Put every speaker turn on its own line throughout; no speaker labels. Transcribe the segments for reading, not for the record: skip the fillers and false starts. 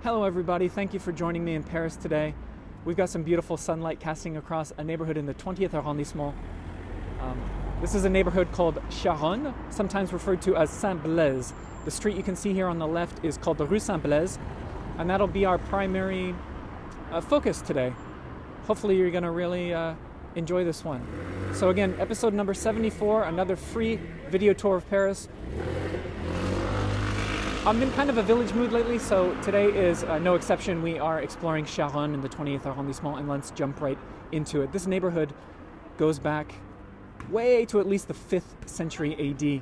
Hello everybody, thank you for joining me in Paris today. We've got some beautiful sunlight casting across a neighborhood in the 20th arrondissement. This is a neighborhood called Charonne, sometimes referred to as Saint-Blaise. The street you can see here on the left is called the Rue Saint-Blaise, and that'll be our primary focus today. Hopefully you're going to really enjoy this one. So again, episode number 74, another free video tour of Paris. I'm in kind of a village mood lately, so today is no exception. We are exploring Charonne in the 20th arrondissement, and let's jump right into it. This neighborhood goes back way to at least the 5th century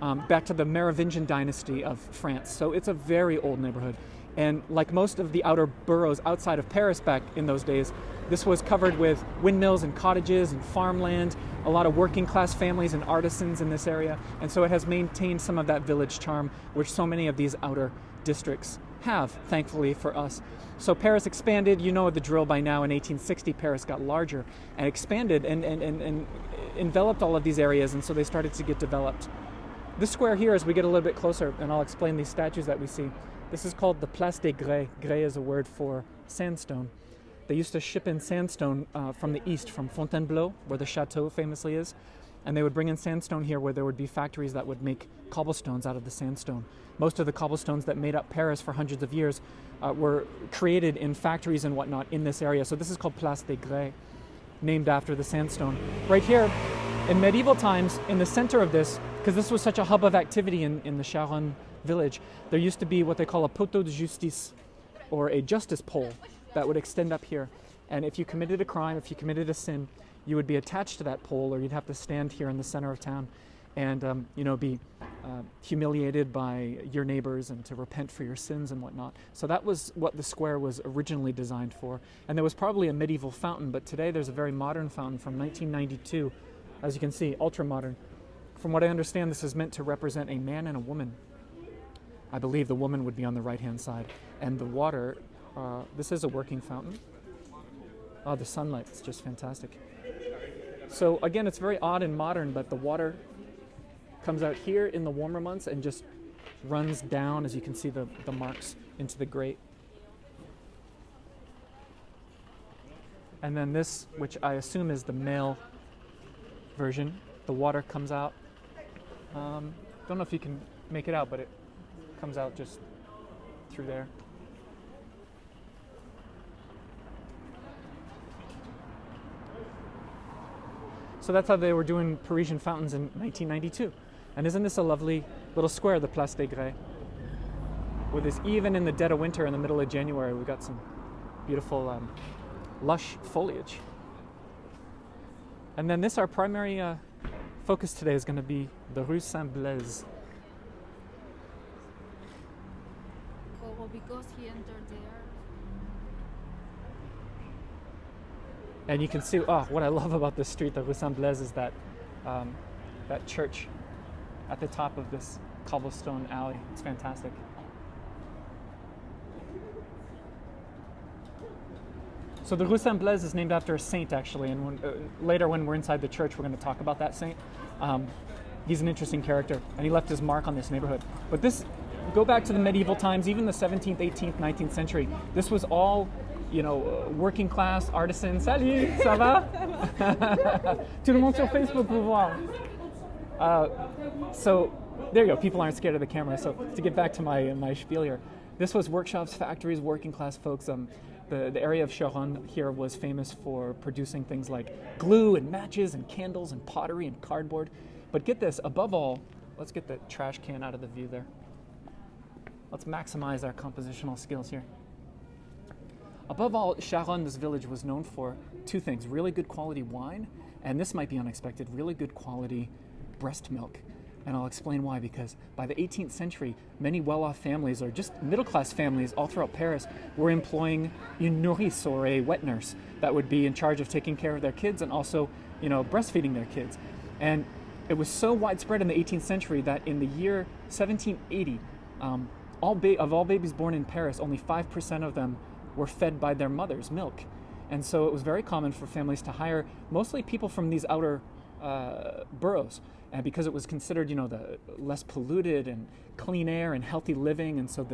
AD, back to the Merovingian dynasty of France. So it's a very old neighborhood. And like most of the outer boroughs outside of Paris back in those days, this was covered with windmills and cottages and farmland, a lot of working class families and artisans in this area. And so it has maintained some of that village charm, which so many of these outer districts have, thankfully for us. So Paris expanded, you know the drill by now. In 1860, Paris got larger and expanded and enveloped all of these areas, and so they started to get developed. This square here, as we get a little bit closer, and I'll explain these statues that we see, this is called the Place des Grès. Grès is a word for sandstone. They used to ship in sandstone from the east, from Fontainebleau, where the chateau famously is, and they would bring in sandstone here where there would be factories that would make cobblestones out of the sandstone. Most of the cobblestones that made up Paris for hundreds of years were created in factories and whatnot in this area. So this is called Place des Grès, named after the sandstone. Right here, in medieval times, in the center of this, because this was such a hub of activity in the Charonne village, there used to be what they call a poteau de justice, or a justice pole, that would extend up here. And if you committed a crime, if you committed a sin, you would be attached to that pole, or you'd have to stand here in the center of town and be humiliated by your neighbors and to repent for your sins and whatnot. So that was what the square was originally designed for. And there was probably a medieval fountain, but today there's a very modern fountain from 1992, as you can see, ultra modern. From what I understand, this is meant to represent a man and a woman. I believe the woman would be on the right-hand side. And the water, this is a working fountain. Oh, the sunlight is just fantastic. So again, it's very odd and modern, but the water comes out here in the warmer months and just runs down, as you can see the marks, into the grate. And then this, which I assume is the male version, the water comes out. Don't know if you can make it out, but it comes out just through there. So that's how they were doing Parisian fountains in 1992. And isn't this a lovely little square, the Place des Grès? With this, even in the dead of winter, in the middle of January, we've got some beautiful lush foliage. And then this, our primary focus today, is going to be the Rue Saint-Blaise.
Because he entered there.
And you can see, what I love about this street, the Rue Saint-Blaise, is that that church at the top of this cobblestone alley. It's fantastic. So the Rue Saint-Blaise is named after a saint, actually, and later when we're inside the church, we're going to talk about that saint. He's an interesting character, and he left his mark on this neighborhood. But this, go back to the medieval times, even the 17th, 18th, 19th century, this was all, working class, artisans. Salut, ça va? Tout le monde sur Facebook pour voir. So there you go, people aren't scared of the camera. So to get back to my spiel here, this was workshops, factories, working class folks. The area of Charonne here was famous for producing things like glue and matches and candles and pottery and cardboard. But get this, above all, let's get the trash can out of the view there. Let's maximize our compositional skills here. Above all, Charonne, this village, was known for two things: really good quality wine, and this might be unexpected, really good quality breast milk. And I'll explain why, because by the 18th century, many well-off families, or just middle-class families all throughout Paris, were employing une nourrice, or a wet nurse, that would be in charge of taking care of their kids and also, breastfeeding their kids. And it was so widespread in the 18th century that in the year 1780, all babies born in Paris, only 5% of them were fed by their mother's milk. And so it was very common for families to hire mostly people from these outer boroughs, and because it was considered, the less polluted and clean air and healthy living, and so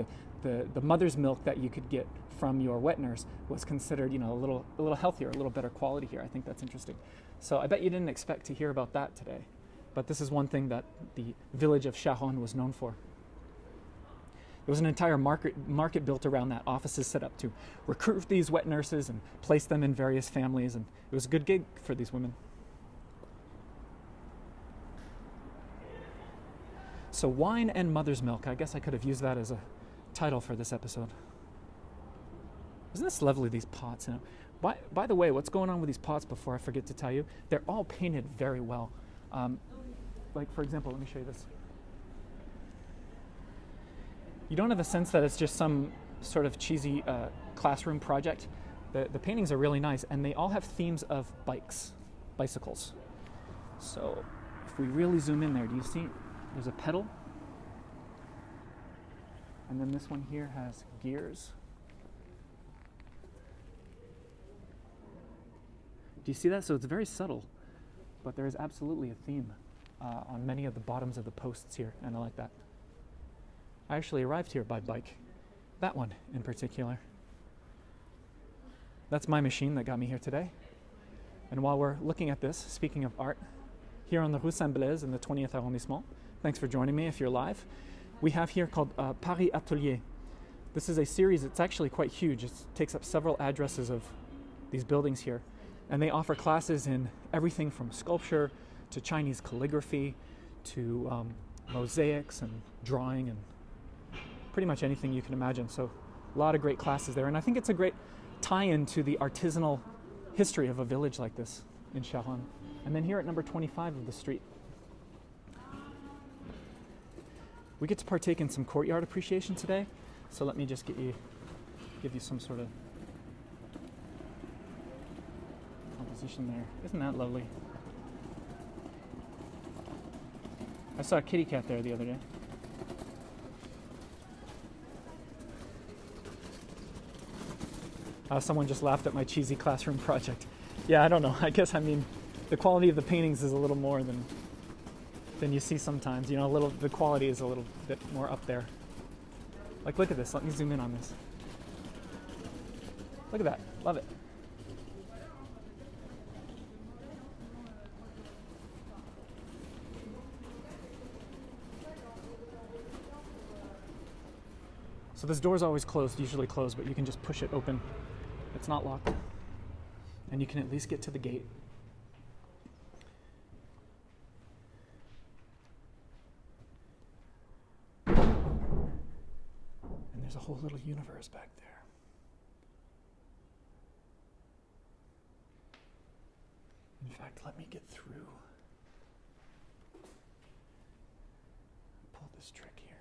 the mother's milk that you could get from your wet nurse was considered, a little healthier, a little better quality here. I think that's interesting. So I bet you didn't expect to hear about that today, but this is one thing that the village of Charonne was known for. There was an entire market built around that, offices set up to recruit these wet nurses and place them in various families, and it was a good gig for these women. So wine and mother's milk, I guess I could have used that as a title for this episode. Isn't this lovely, these pots? By the way, what's going on with these pots, before I forget to tell you, they're all painted very well. Like, for example, let me show you this. You don't have a sense that it's just some sort of cheesy classroom project. The paintings are really nice, and they all have themes of bicycles. So if we really zoom in there, do you see there's a pedal? And then this one here has gears. Do you see that? So it's very subtle, but there is absolutely a theme on many of the bottoms of the posts here, and I like that. I actually arrived here by bike, that one in particular. That's my machine that got me here today. And while we're looking at this, speaking of art, here on the Rue Saint-Blaise in the 20th arrondissement, thanks for joining me if you're live, we have here called Paris Atelier. This is a series, it's actually quite huge. It takes up several addresses of these buildings here. And they offer classes in everything from sculpture to Chinese calligraphy to mosaics and drawing and pretty much anything you can imagine. So a lot of great classes there. And I think it's a great tie-in to the artisanal history of a village like this in Charonne. And then here at number 25 of the street, we get to partake in some courtyard appreciation today. So let me just give you some sort of composition there. Isn't that lovely? I saw a kitty cat there the other day. Someone just laughed at my cheesy classroom project. Yeah, I don't know. The quality of the paintings is a little more than you see sometimes. The quality is a little bit more up there. Like, look at this. Let me zoom in on this. Look at that. Love it. So this door is always closed, usually closed, but you can just push it open. It's not locked. And you can at least get to the gate. And there's a whole little universe back there. In fact, let me get through. Pull this trick here.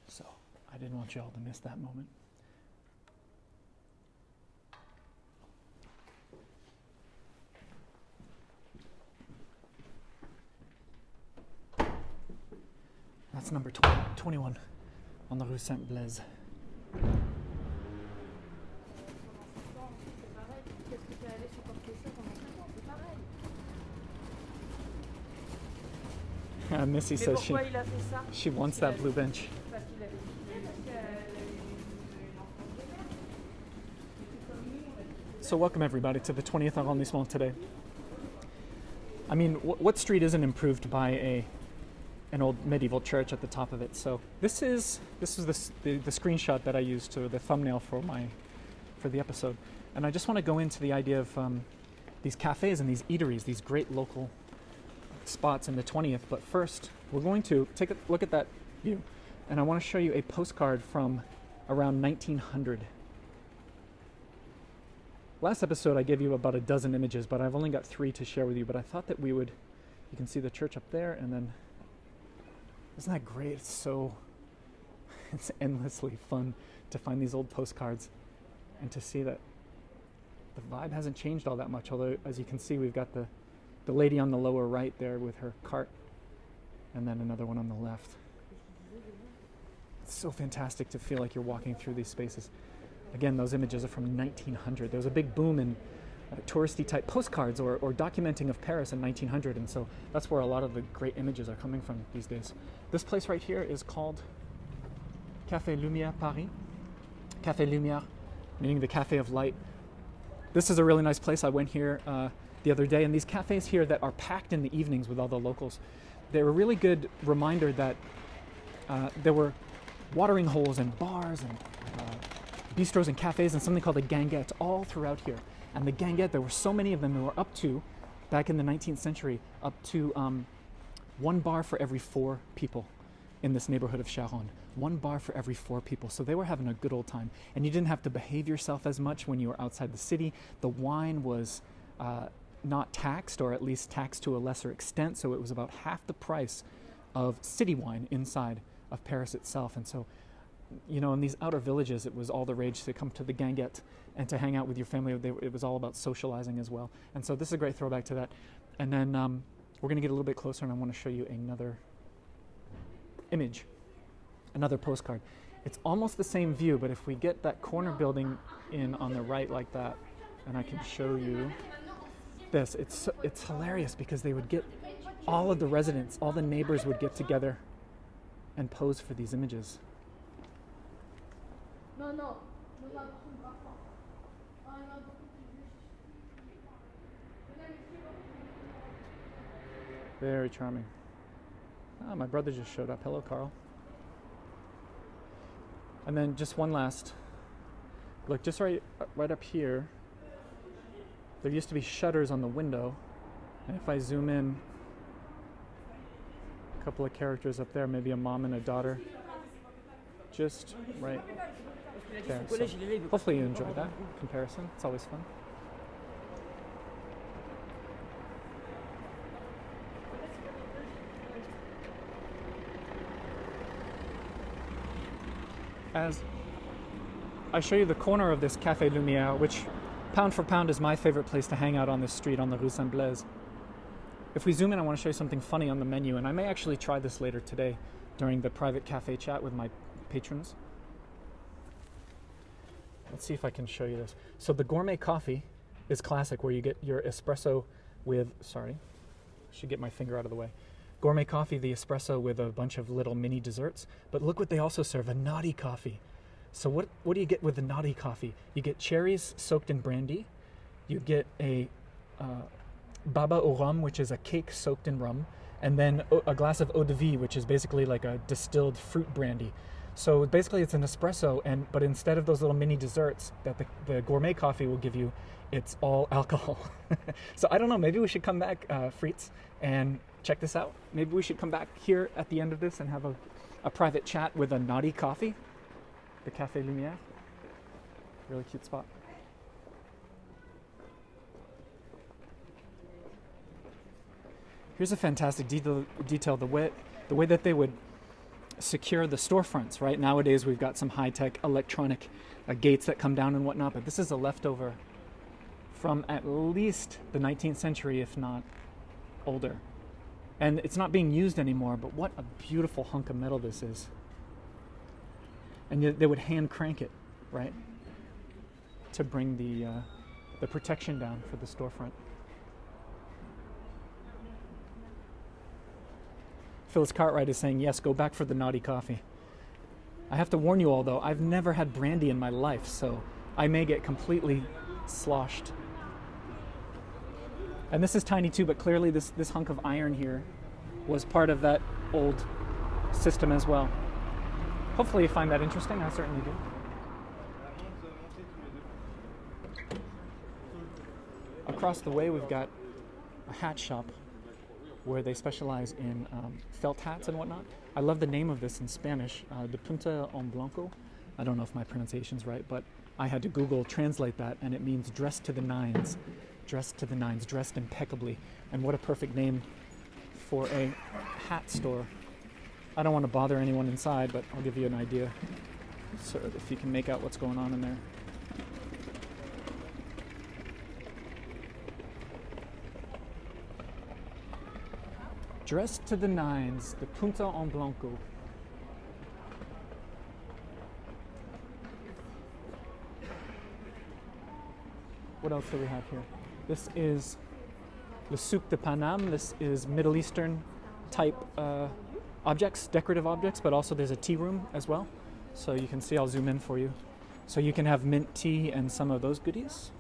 So I didn't want you all to miss that moment. That's number 21 on the Rue Saint-Blaise. Missy says she wants that blue bench. So welcome everybody to the 20th arrondissement today. I mean, what street isn't improved by an old medieval church at the top of it? So this is the screenshot that I used to the thumbnail for the episode, and I just want to go into the idea of these cafes and these eateries, these great local spots in the 20th. But first, we're going to take a look at that view, and I want to show you a postcard from around 1900. Last episode I gave you about a dozen images, but I've only got 3 to share with you. But I thought that we would, you can see the church up there, and then, isn't that great? It's endlessly fun to find these old postcards and to see that the vibe hasn't changed all that much. Although, as you can see, we've got the lady on the lower right there with her cart, and then another one on the left. It's so fantastic to feel like you're walking through these spaces. Again, those images are from 1900. There was a big boom in touristy type postcards or documenting of Paris in 1900, and so that's where a lot of the great images are coming from these days. This place right here is called Café Lumiere Paris. Café Lumiere, meaning the Cafe of Light. This is a really nice place. I went here the other day, and these cafes here that are packed in the evenings with all the locals, they're a really good reminder that there were watering holes and bars and bistros and cafes and something called a ganguette all throughout here. And the ganguette, there were so many of them. There were up to, back in the 19th century, up to 1 bar for every 4 people in this neighborhood of Charonne. 1 bar for every 4 people. So they were having a good old time. And you didn't have to behave yourself as much when you were outside the city. The wine was not taxed, or at least taxed to a lesser extent. So it was about half the price of city wine inside of Paris itself. And so, you know, in these outer villages, it was all the rage to come to the ganguette and to hang out with your family. It was all about socializing as well. And so this is a great throwback to that. And then we're going to get a little bit closer, and I want to show you another image, another postcard. It's almost the same view, but if we get that corner building in on the right like that, and I can show you this, it's hilarious because they would get all of the residents, all the neighbors would get together and pose for these images. Very charming. Ah, my brother just showed up. Hello, Carl. And then just one last look, just right up here, there used to be shutters on the window, and if I zoom in, a couple of characters up there, maybe a mom and a daughter, just right there. So hopefully you enjoyed that comparison. It's always fun. As I show you the corner of this Café Lumiere, which pound for pound is my favorite place to hang out on this street on the Rue Saint-Blaise. If we zoom in, I want to show you something funny on the menu, and I may actually try this later today during the private cafe chat with my patrons. Let's see if I can show you this. So the gourmet coffee is classic, where you get your espresso with, sorry, I should get my finger out of the way. Gourmet coffee, the espresso with a bunch of little mini desserts. But look what they also serve, a naughty coffee. So what do you get with the naughty coffee? You get cherries soaked in brandy. You get a baba au rhum, which is a cake soaked in rum. And then a glass of eau de vie, which is basically like a distilled fruit brandy. So basically it's an espresso, but instead of those little mini desserts that the gourmet coffee will give you, it's all alcohol. So I don't know, maybe we should come back, Fritz, and check this out. Maybe we should come back here at the end of this and have a private chat with a naughty coffee. The Café Lumiere. Really cute spot. Here's a fantastic detail, the way that they would secure the storefronts, right? Nowadays we've got some high-tech electronic gates that come down and whatnot, but this is a leftover from at least the 19th century, if not older. And it's not being used anymore, but what a beautiful hunk of metal this is. And they would hand crank it, right? To bring the protection down for the storefront. Phyllis Cartwright is saying, yes, go back for the naughty coffee. I have to warn you all, though, I've never had brandy in my life, so I may get completely sloshed. And this is tiny too, but clearly this hunk of iron here was part of that old system as well. Hopefully you find that interesting. I certainly do. across the way, we've got a hat shop where they specialize in felt hats and whatnot. I love the name of this in Spanish, de punta en blanco. I don't know if my pronunciation's right, but I had to Google translate that, and it means dressed to the nines. Dressed to the nines, dressed impeccably. And what a perfect name for a hat store. I don't want to bother anyone inside, but I'll give you an idea, so if you can make out what's going on in there. Dressed to the nines, the punta en blanco. What else do we have here? This is the Souk de Paname. This is Middle Eastern type objects, decorative objects, but also there's a tea room as well. So you can see, I'll zoom in for you. So you can have mint tea and some of those goodies.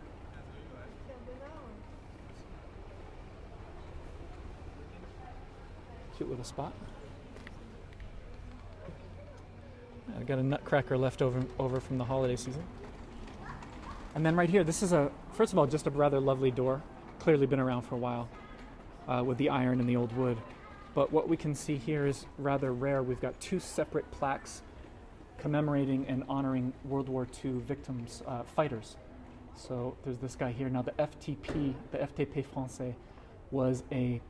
Cute little spot. I got a nutcracker left over from the holiday season. And then right here, this is first of all, just a rather lovely door. Clearly been around for a while with the iron and the old wood. But what we can see here is rather rare. We've got two separate plaques commemorating and honoring World War II victims, fighters. So there's this guy here. Now the FTP, the FTP Français, was a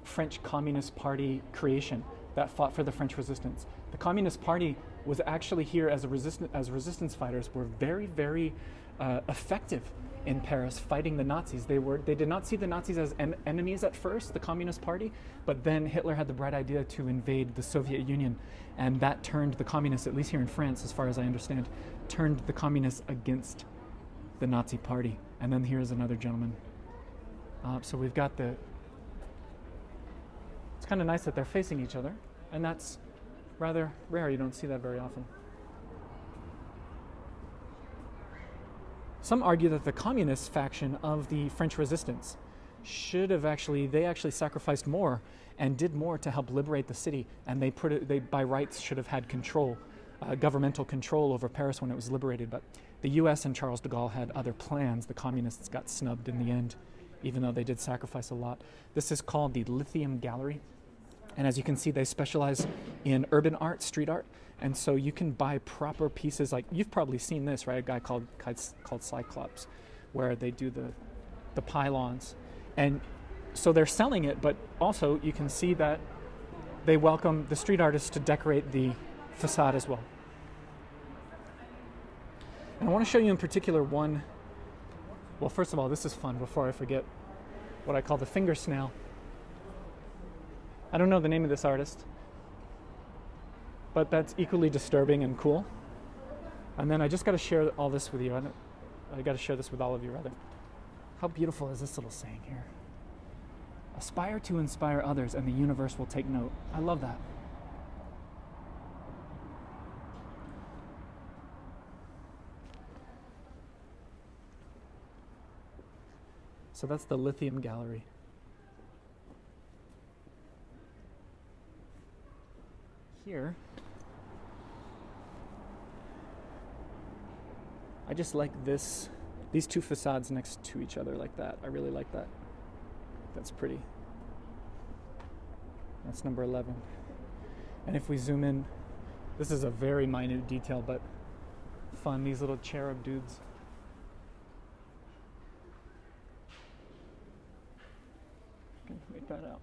French Communist Party creation that fought for the French resistance. The Communist Party was actually here as resistance fighters, were very, very effective in Paris fighting the Nazis. They did not see the Nazis as enemies at first, the Communist Party, but then Hitler had the bright idea to invade the Soviet Union, and that turned the communists, at least here in France, as far as I understand, turned the communists against the Nazi Party. And then here's another gentleman. So we've got it's kind of nice that they're facing each other, and that's rather rare. You don't see that very often. Some argue that the communist faction of the French resistance they actually sacrificed more and did more to help liberate the city, and they by rights should have had control, governmental control over Paris when it was liberated. But the U.S. and Charles de Gaulle had other plans. The communists got snubbed in the end, even though they did sacrifice a lot. This is called the Lithium Gallery. And as you can see, they specialize in urban art, street art. And so you can buy proper pieces, like you've probably seen this, right? A guy called Cyclops, where they do the pylons. And so they're selling it, but also you can see that they welcome the street artists to decorate the facade as well. And I want to show you in particular one. Well, first of all, this is fun before I forget, what I call the finger snail. I don't know the name of this artist, but that's equally disturbing and cool. And then I just got to share all this with you. I got to share this with all of you, rather. How beautiful is this little saying here? Aspire to inspire others, and the universe will take note. I love that. So that's the Lithium Gallery. Here, I just like these two facades next to each other like that. I really like that. That's pretty. That's number 11. And if we zoom in, this is a very minute detail, but fun, these little cherub dudes. Can make that out.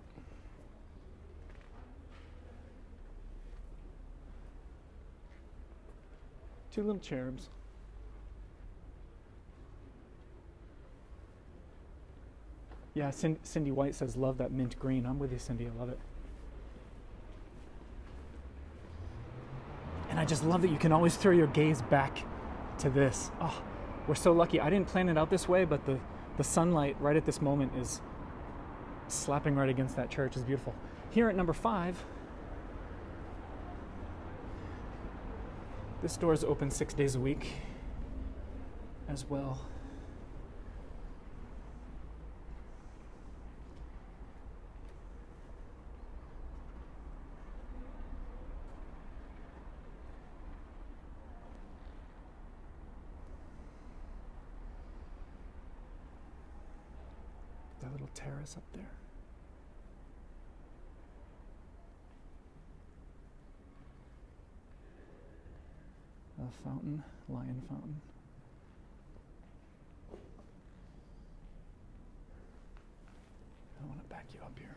Two little cherubs. Yeah, Cindy White says, love that mint green. I'm with you, Cindy. I love it. And I just love that you can always throw your gaze back to this. Oh, we're so lucky. I didn't plan it out this way, but the sunlight right at this moment is slapping right against that church. It's beautiful. Here at number 5, this store is open 6 days a week as well. little terrace up there. A fountain, lion fountain. I want to back you up here.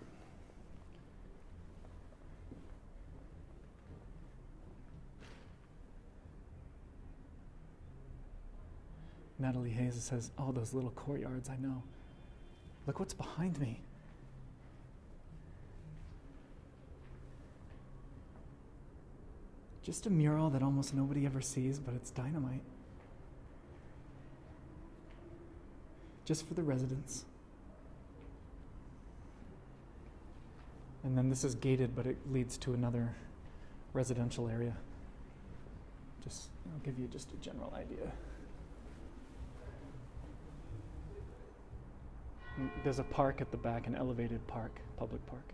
Natalie Hayes says, oh, those little courtyards, I know. Look what's behind me. Just a mural that almost nobody ever sees, but it's dynamite. Just for the residents. And then this is gated, but it leads to another residential area. I'll give you just a general idea. There's a park at the back, an elevated park, public park.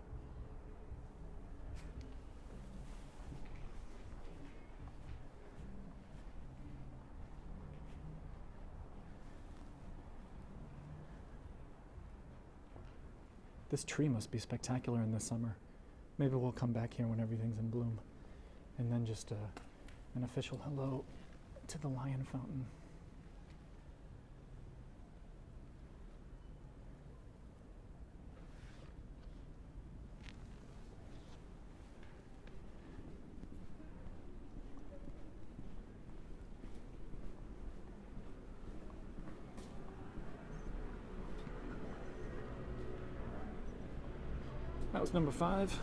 This tree must be spectacular in the summer. Maybe we'll come back here when everything's in bloom. And then just an official hello to the lion fountain. That was number 5.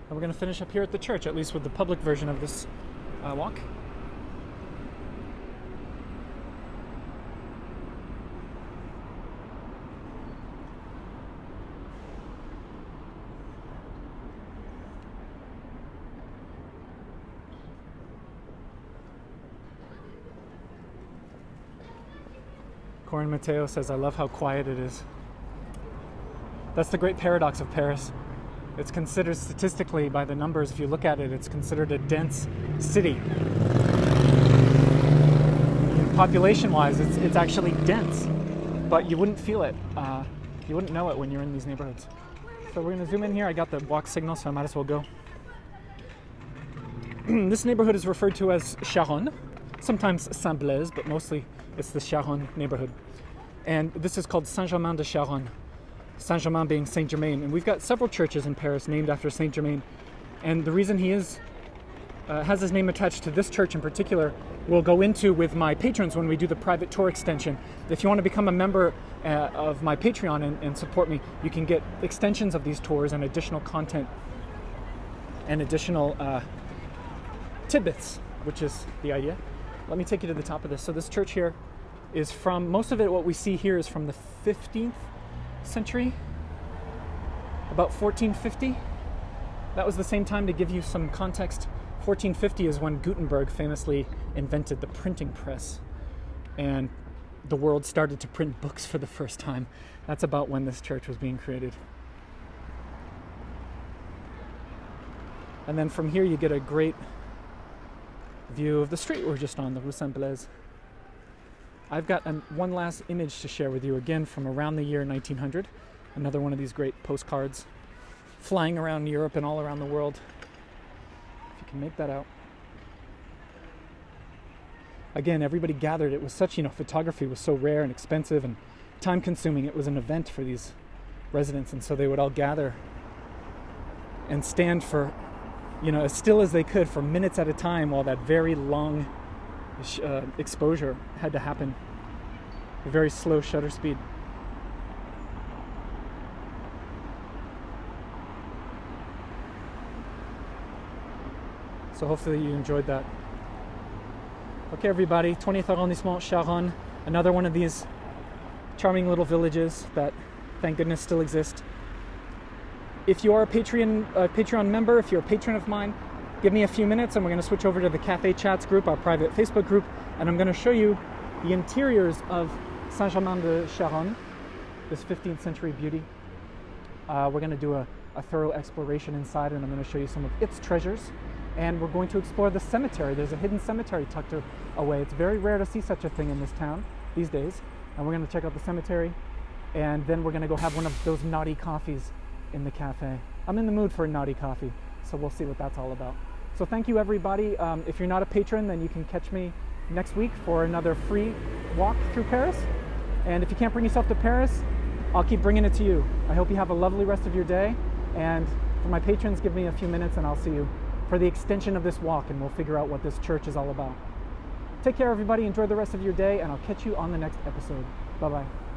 And we're going to finish up here at the church, at least with the public version of this walk. Corinne Mateo says, I love how quiet it is. That's the great paradox of Paris. It's considered statistically, by the numbers, if you look at it, it's considered a dense city. Population-wise, it's actually dense, but you wouldn't feel it. You wouldn't know it when you're in these neighborhoods. So we're going to zoom in here. I got the walk signal, so I might as well go. This neighborhood is referred to as Charonne, sometimes Saint-Blaise, but mostly it's the Charonne neighborhood. And this is called Saint-Germain de Charonne. Saint-Germain being Saint-Germain. And we've got several churches in Paris named after Saint-Germain. And the reason he has his name attached to this church in particular, we'll go into with my patrons when we do the private tour extension. If you want to become a member of my Patreon and support me, you can get extensions of these tours and additional content and additional tidbits, which is the idea. Let me take you to the top of this. So this church here is from, most of it, what we see here is from the 15th century, about 1450. That was the same time, to give you some context. 1450 is when Gutenberg famously invented the printing press, and the world started to print books for the first time. That's about when this church was being created. And then from here you get a great view of the street we're just on, the Rue Saint-Blaise. I've got one last image to share with you, again from around the year 1900. Another one of these great postcards flying around Europe and all around the world. If you can make that out. Again, everybody gathered. It was such, photography was so rare and expensive and time consuming. It was an event for these residents, and so they would all gather and stand for, as still as they could for minutes at a time while that very long exposure had to happen. A very slow shutter speed. So hopefully you enjoyed that. Okay, everybody, 20th arrondissement, Charonne, another one of these charming little villages that, thank goodness, still exist. If you are a Patreon member, if you're a patron of mine, give me a few minutes and we're going to switch over to the Café chats group, our private Facebook group, and I'm going to show you the interiors of Saint-Germain de Charonne, this 15th century beauty. We're going to do a thorough exploration inside, and I'm going to show you some of its treasures. And we're going to explore the cemetery. There's a hidden cemetery tucked away. It's very rare to see such a thing in this town these days. And we're going to check out the cemetery and then we're going to go have one of those naughty coffees in the cafe. I'm in the mood for a naughty coffee, so we'll see what that's all about. So thank you, everybody. If you're not a patron, then you can catch me next week for another free walk through Paris. And if you can't bring yourself to Paris, I'll keep bringing it to you. I hope you have a lovely rest of your day. And for my patrons, give me a few minutes and I'll see you for the extension of this walk, and we'll figure out what this church is all about. Take care, everybody. Enjoy the rest of your day, and I'll catch you on the next episode. Bye-bye.